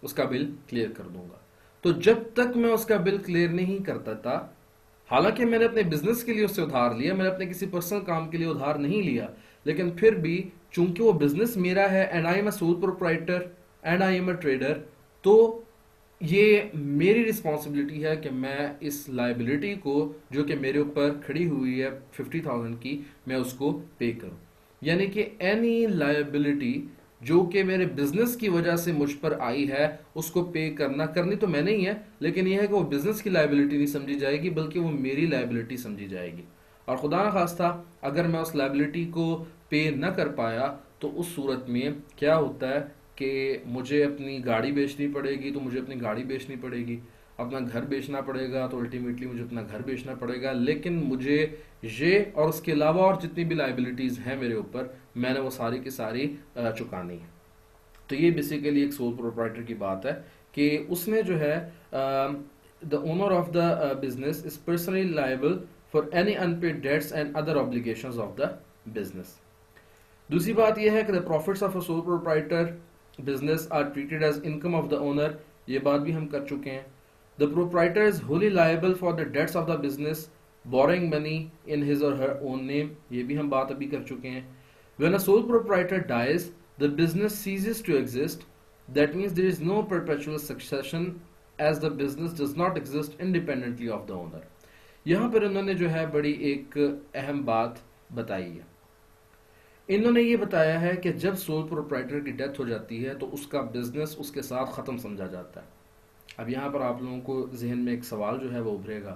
उसका bill clear कर दूंगा। तो जब तक मैं उसका बिल क्लियर नहीं करता था, हालांकि मैंने अपने बिजनेस के लिए उससे उधार लिया, मैंने अपने किसी पर्सनल काम के लिए उधार नहीं लिया, लेकिन फिर भी चूंकि वो बिजनेस मेरा है and I am a sole proprietor and I am a trader, तो ये मेरी रिस्पॉन्सिबिलिटी है कि मैं इस लाइबिलिटी को जो कि मेरे ऊपर खड़ी हुई है 50,000 की, मैं उसको पे करूं। यानी कि एनी लाइबिलिटी जो कि मेरे बिजनेस की वजह से मुझ पर आई है, उसको पे करनी तो मैंने ही है, लेकिन यह है कि वो बिजनेस की लाइबिलिटी नहीं समझी जाएगी, बल्कि वो मेरी लाइबिलिटी समझी जाएगी। और खुदा न खास्ता अगर मैं उस लाइबिलिटी को पे न कर पाया, तो उस सूरत में क्या होता है कि मुझे अपनी गाड़ी बेचनी पड़ेगी, तो मुझे अपनी गाड़ी बेचनी पड़ेगी। अपना घर बेचना पड़ेगा, तो अल्टीमेटली मुझे अपना घर बेचना पड़ेगा। लेकिन मुझे ये और उसके अलावा और जितनी भी लाइबिलिटीज़ हैं मेरे ऊपर, मैंने वो सारी की सारी चुकानी है। तो ये बेसिकली एक सोल प्रोप्राइटर की बात है कि उसने जो है, the owner of the business is personally liable for any unpaid debts and other obligations of the business. दूसरी बात यह है कि the profits of a sole proprietor business are treated as income of the owner. ये बात भी हम कर चुके हैं। The proprietor is wholly liable for the debts of the business, borrowing money in his or her own name. ये भी हम बात अभी कर चुके हैं। When a sole proprietor dies, the business ceases to exist. That means there is no perpetual succession as the business does not exist independently of the owner. यहाँ पर इन्होंने जो है बड़ी एक अहम बात बताई है। इन्होंने ये बताया है कि जब सोल प्रोप्राइटर की डेथ हो जाती है, तो उसका बिजनेस उसके साथ ख़त्म समझा जाता है। अब यहाँ पर आप लोगों को जहन में एक सवाल जो है वो उभरेगा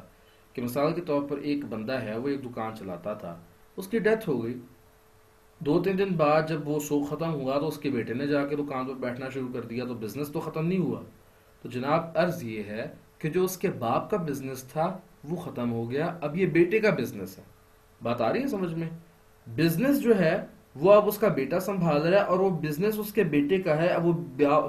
कि मिसाल के तौर पर एक बंदा है, वो एक दुकान चलाता था, उसकी डेथ हो गई। 2-3 दिन बाद जब वो शो ख़त्म हुआ, तो उसके बेटे ने जाके दुकान पर बैठना शुरू कर दिया, तो बिजनेस तो ख़त्म नहीं हुआ। तो जनाब अर्ज ये है कि जो उसके बाप का बिजनेस था वो ख़त्म हो गया, अब ये बेटे का बिजनेस है। बात आ रही है समझ में? बिजनेस जो है वो अब उसका बेटा संभाल रहा है, और वो बिजनेस उसके बेटे का है, अब वो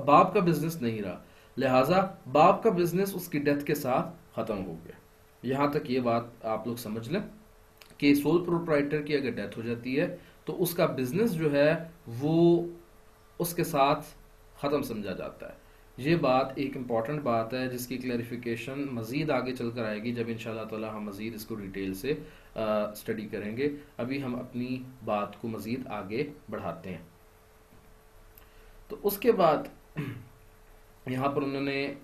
बाप का बिजनेस नहीं रहा। लिहाजा बाप का बिजनेस उसकी डेथ के साथ ख़त्म हो गया। यहां तक ये बात आप लोग समझ लें कि सोल प्रोप्राइटर की अगर डेथ हो जाती है, तो उसका बिजनेस जो है वो उसके साथ ख़त्म समझा जाता है। ये बात एक इम्पॉर्टेंट बात है जिसकी क्लैरिफिकेशन मज़ीद आगे चलकर आएगी, जब इंशाल्लाह ताला हम मज़ीद इसको डिटेल से स्टडी करेंगे। अभी हम अपनी बात को मज़ीद आगे बढ़ाते हैं। तो उसके बाद यहाँ पर उन्होंने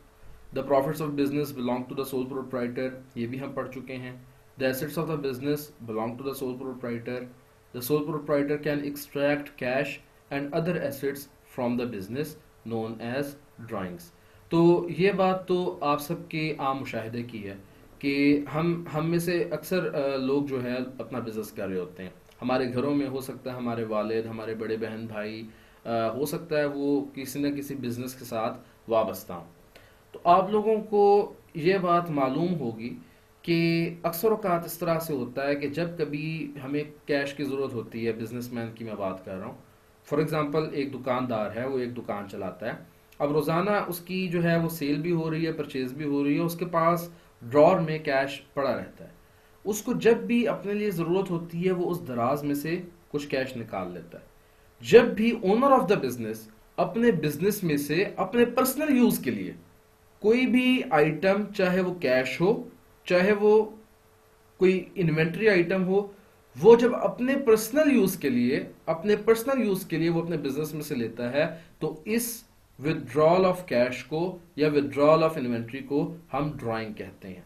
the profits of business belong to the sole proprietor, ये भी हम पढ़ चुके हैं। The assets of the business belong to the sole proprietor. The sole proprietor can extract cash and other assets from the business known as drawings. तो ये बात तो आप सबके आम मुशाहिदे की है कि हम में से अक्सर लोग जो है अपना बिजनेस कर रहे होते हैं। हमारे घरों में हो सकता है हमारे वालिद, हमारे बड़े बहन भाई, हो सकता है वो किसी न किसी बिजनेस के साथ वाबस्ता हों। तो आप लोगों को ये बात मालूम होगी कि अक्सर औक़ात इस तरह से होता है कि जब कभी हमें कैश की ज़रूरत होती है, बिजनेसमैन की मैं बात कर रहा हूँ। फॉर एग्ज़ाम्पल एक दुकानदार है, वो एक दुकान चलाता है। अब रोज़ाना उसकी जो है वो सेल भी हो रही है, परचेज भी हो रही है, उसके पास ड्रॉर में कैश पड़ा रहता है। उसको जब भी अपने लिए ज़रूरत होती है, वो उस दराज में से कुछ कैश निकाल लेता है। जब भी ओनर ऑफ द बिजनेस अपने बिजनेस में से अपने पर्सनल यूज़ के लिए कोई भी आइटम, चाहे वो कैश हो, चाहे वो कोई इन्वेंट्री आइटम हो, वो जब अपने पर्सनल यूज के लिए वो अपने बिजनेस में से लेता है, तो इस विदड्रॉल ऑफ कैश को या विदड्रॉल ऑफ इन्वेंट्री को हम ड्राइंग कहते हैं।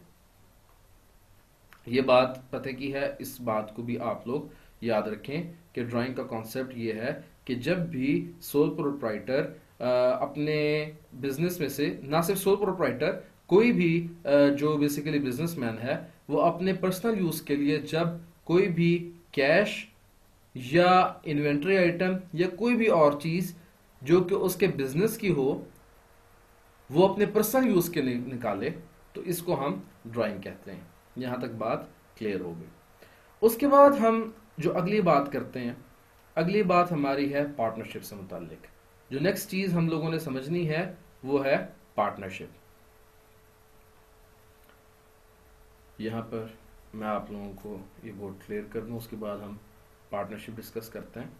ये बात पते की है, इस बात को भी आप लोग याद रखें कि ड्राइंग का कॉन्सेप्ट ये है कि जब भी सोल प्रोप्राइटर अपने बिजनेस में से, ना सिर्फ सोल प्रोप्राइटर, कोई भी जो बेसिकली बिजनेसमैन है, वो अपने पर्सनल यूज के लिए जब कोई भी कैश या इन्वेंट्री आइटम या कोई भी और चीज जो कि उसके बिजनेस की हो, वो अपने पर्सनल यूज के लिए निकाले, तो इसको हम ड्राइंग कहते हैं। यहां तक बात क्लियर हो गई। उसके बाद हम जो अगली बात करते हैं, अगली बात हमारी है पार्टनरशिप से मुताल्लिक। जो नेक्स्ट चीज हम लोगों ने समझनी है वो है पार्टनरशिप। यहां पर मैं आप लोगों को ये बोर्ड क्लियर कर दूं, उसके बाद हम पार्टनरशिप डिस्कस करते हैं।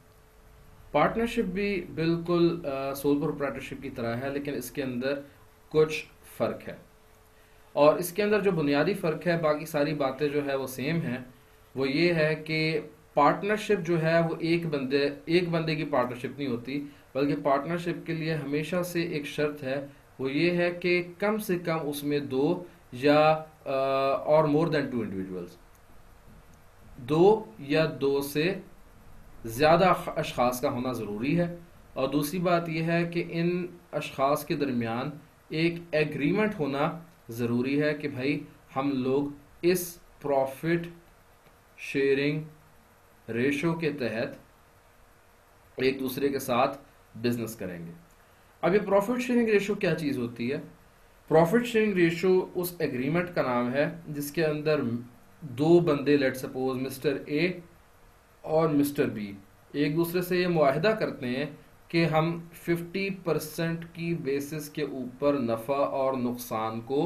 पार्टनरशिप भी बिल्कुल सोल प्रोप्राइटरशिप की तरह है, लेकिन इसके अंदर कुछ फ़र्क है। और इसके अंदर जो बुनियादी फ़र्क है, बाकी सारी बातें जो है वो सेम हैं। वो ये है कि पार्टनरशिप जो है वो एक बंदे की पार्टनरशिप नहीं होती, बल्कि पार्टनरशिप के लिए हमेशा से एक शर्त है। वो ये है कि कम से कम उसमें दो या और मोर देन टू इंडिविजुअल्स, दो या दो से ज़्यादा अशखास का होना ज़रूरी है। और दूसरी बात यह है कि इन अशखास के दरमियान एक एग्रीमेंट होना ज़रूरी है कि भाई हम लोग इस प्रॉफिट शेयरिंग रेशो के तहत एक दूसरे के साथ बिजनेस करेंगे। अब ये प्रॉफिट शेयरिंग रेशो क्या चीज़ होती है? प्रॉफिट शेयरिंग रेशो उस एग्रीमेंट का नाम है जिसके अंदर दो बंदे, लेट सपोज मिस्टर ए और मिस्टर बी, एक दूसरे से ये मुआहिदा करते हैं कि हम 50% की बेसिस के ऊपर नफ़ा और नुकसान को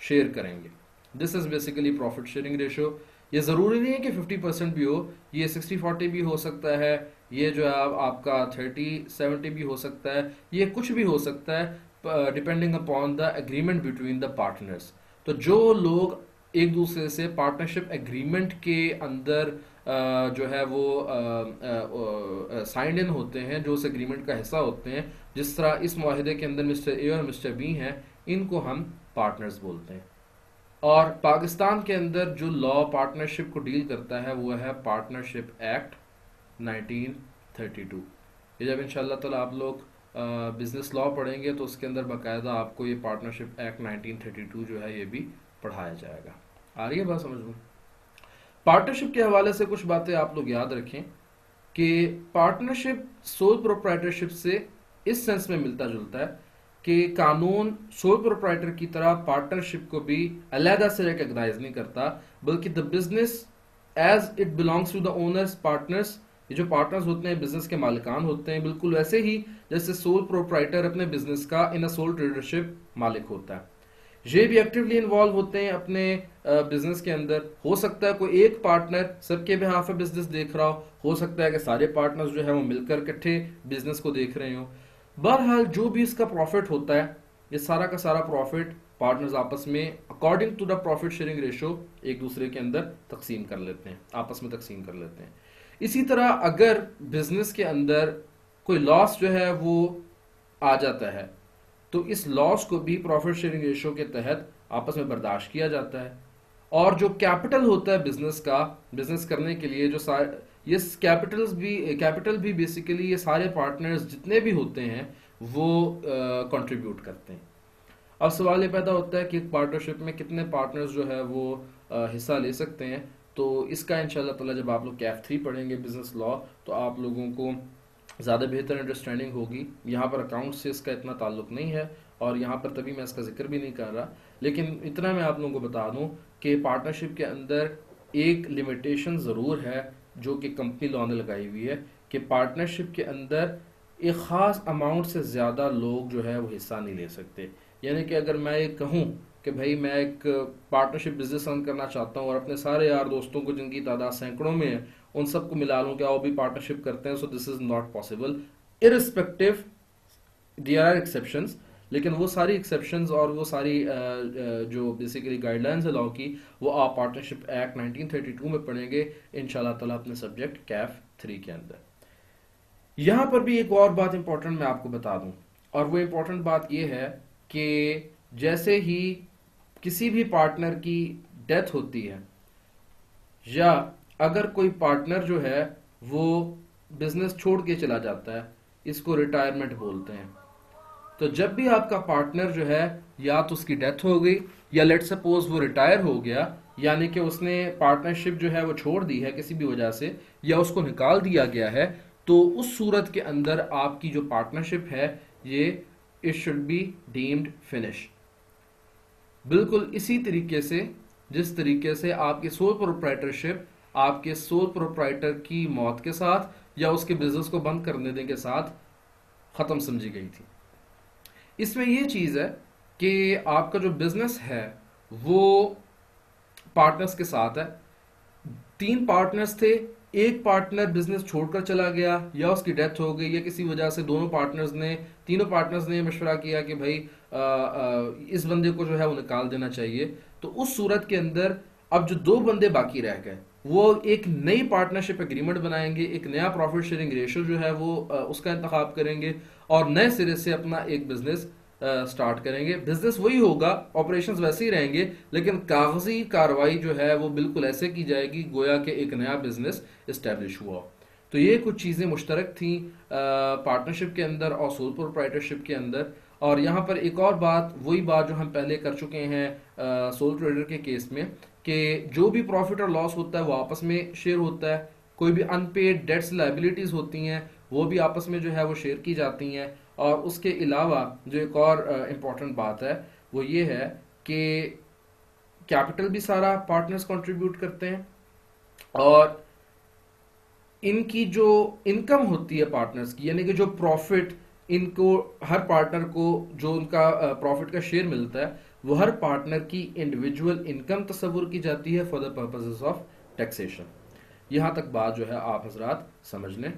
शेयर करेंगे। This is basically profit sharing ratio. ये ज़रूरी नहीं है कि 50% भी हो, ये 60-40 भी हो सकता है, ये जो है आपका 30-70 भी हो सकता है, ये कुछ भी हो सकता है depending upon the agreement between the partners. तो जो लोग एक दूसरे से पार्टनरशिप एग्रीमेंट के अंदर जो है वो साइंड इन होते हैं, जो उस एग्रीमेंट का हिस्सा होते हैं, जिस तरह इस मुआहिदे के अंदर मिस्टर ए और मिस्टर बी हैं, इनको हम पार्टनर्स बोलते हैं। और पाकिस्तान के अंदर जो लॉ पार्टनरशिप को डील करता है वो है पार्टनरशिप एक्ट 1932। ये जब इंशाल्लाह ताला आप लोग बिजनेस लॉ पढ़ेंगे तो उसके अंदर बाकायदा आपको ये पार्टनरशिप एक्ट 1932 जो है ये भी पढ़ाया जाएगा। आ रही है बात समझ में? पार्टनरशिप के हवाले से कुछ बातें आप लोग याद रखें कि पार्टनरशिप सोल प्रोप्राइटरशिप से इस सेंस में मिलता जुलता है कि कानून सोल प्रोप्राइटर की तरह पार्टनरशिप को भी अलहदा से रिकॉग्नाइज नहीं करता, बल्कि the business as it belongs to the owners partners. ये जो पार्टनर्स होते हैं बिजनेस के मालिकान होते हैं, बिल्कुल वैसे ही जैसे सोल प्रोप्राइटर अपने बिजनेस का इन अ सोल ट्रेडरशिप मालिक होता है। ये भी एक्टिवली इन्वॉल्व होते हैं अपने बिजनेस के अंदर। हो सकता है कोई एक पार्टनर सबके बिहाफ पे बिजनेस देख रहा हो सकता है कि सारे पार्टनर्स जो है वो मिलकर इकट्ठे बिजनेस को देख रहे हो। बहरहाल जो भी इसका प्रॉफिट होता है, ये सारा का सारा प्रॉफिट पार्टनर्स आपस में according to the profit sharing ratio एक दूसरे के अंदर तकसीम कर लेते हैं, आपस में तकसीम कर लेते हैं। इसी तरह अगर बिजनेस के अंदर कोई लॉस जो है वो आ जाता है तो इस लॉस को भी प्रॉफिट शेयरिंग रेशो के तहत आपस में बर्दाश्त किया जाता है। और जो कैपिटल होता है बिजनेस का, बिजनेस करने के लिए जो ये कैपिटल भी बेसिकली ये सारे पार्टनर्स जितने भी होते हैं वो कंट्रीब्यूट करते हैं। अब सवाल ये पैदा होता है कि पार्टनरशिप में कितने पार्टनर्स जो है वो हिस्सा ले सकते हैं। तो इसका इंशाल्लाह ताला जब आप लोग कैफ 3 पढ़ेंगे बिजनेस लॉ तो आप लोगों को ज़्यादा बेहतर अंडरस्टैंडिंग होगी। यहाँ पर अकाउंट से इसका इतना ताल्लुक नहीं है और यहाँ पर तभी मैं इसका जिक्र भी नहीं कर रहा, लेकिन इतना मैं आप लोगों को बता दूँ कि पार्टनरशिप के अंदर एक लिमिटेशन ज़रूर है जो कि कंपनी लॉ ने लगाई हुई है कि पार्टनरशिप के अंदर एक ख़ास अमाउंट से ज़्यादा लोग जो है वो हिस्सा नहीं ले सकते। यानी कि अगर मैं ये कहूँ कि भाई मैं एक पार्टनरशिप बिजनेस रन करना चाहता हूँ और अपने सारे यार दोस्तों को जिनकी तादाद सैकड़ों में है उन सबको मिला लूँ, क्या वो भी पार्टनरशिप करते हैं, so this is not possible. Irrespective there are exceptions, लेकिन वो सारी एक्सेप्शंस और वो सारी जो बेसिकली गाइडलाइंस है लॉ की वो आप पार्टनरशिप एक्ट 1932 में पढ़ेंगे इंशाल्लाह ताला अपने सब्जेक्ट कैफ 3 के अंदर। यहाँ पर भी एक और बात इंपॉर्टेंट मैं आपको बता दूं, और वो इंपॉर्टेंट बात ये है कि जैसे ही किसी भी पार्टनर की डेथ होती है या अगर कोई पार्टनर जो है वो बिजनेस छोड़ के चला जाता है, इसको रिटायरमेंट बोलते हैं। तो जब भी आपका पार्टनर जो है या तो उसकी डेथ हो गई या लेट सपोज वो रिटायर हो गया, यानी कि उसने पार्टनरशिप जो है वो छोड़ दी है किसी भी वजह से या उसको निकाल दिया गया है, तो उस सूरत के अंदर आपकी जो पार्टनरशिप है ये it should be deemed finish. बिल्कुल इसी तरीके से जिस तरीके से आपकी सोल प्रोप्राइटरशिप आपके सोल प्रोप्राइटर की मौत के साथ या उसके बिजनेस को बंद कर देने के साथ खत्म समझी गई थी। इसमें यह चीज है कि आपका जो बिजनेस है वो पार्टनर्स के साथ है। 3 पार्टनर्स थे, एक पार्टनर बिजनेस छोड़कर चला गया या उसकी डेथ हो गई या किसी वजह से तीनों पार्टनर्स ने मशवरा किया कि भाई इस बंदे को जो है वो निकाल देना चाहिए, तो उस सूरत के अंदर अब जो दो बंदे बाकी रह गए वो एक नई पार्टनरशिप एग्रीमेंट बनाएंगे, एक नया प्रॉफिट शेयरिंग रेशियो जो है वो उसका इंतखाब करेंगे और नए सिरे से अपना एक बिजनेस स्टार्ट करेंगे। बिजनेस वही होगा, ऑपरेशंस वैसे ही रहेंगे, लेकिन कागजी कार्रवाई जो है वो बिल्कुल ऐसे की जाएगी गोया के एक नया बिजनेस इस्टेब्लिश हुआ। तो ये कुछ चीज़ें मुश्तरक थी पार्टनरशिप के अंदर और सोल प्रोप्राइटरशिप के अंदर। और यहाँ पर एक और बात, वही बात जो हम पहले कर चुके हैं सोल ट्रेडर के केस में, कि जो भी प्रॉफिट और लॉस होता है वो आपस में शेयर होता है, कोई भी अनपेड डेट्स लाइबिलिटीज होती हैं वो भी आपस में जो है वो शेयर की जाती हैं। और उसके अलावा जो एक और इम्पॉर्टेंट बात है वो ये है कि कैपिटल भी सारा पार्टनर्स कंट्रीब्यूट करते हैं और इनकी जो इनकम होती है पार्टनर्स की, यानी कि जो प्रॉफिट इनको हर पार्टनर को जो उनका प्रॉफिट का शेयर मिलता है वो हर पार्टनर की इंडिविजुअल इनकम तस्वुर की जाती है for the purposes of taxation. यहाँ तक बात जो है आप हजरात समझ लें।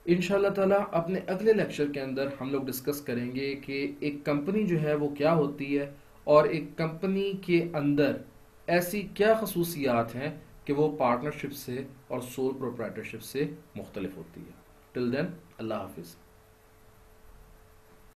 इंशाल्लाह ताला अपने अगले लेक्चर के अंदर हम लोग डिस्कस करेंगे कि एक कंपनी जो है वो क्या होती है और एक कंपनी के अंदर ऐसी क्या खसूसियात हैं कि वो पार्टनरशिप से और सोल प्रोप्राइटरशिप से मुख्तलिफ होती है। टिल देन, अल्लाह हाफिज़।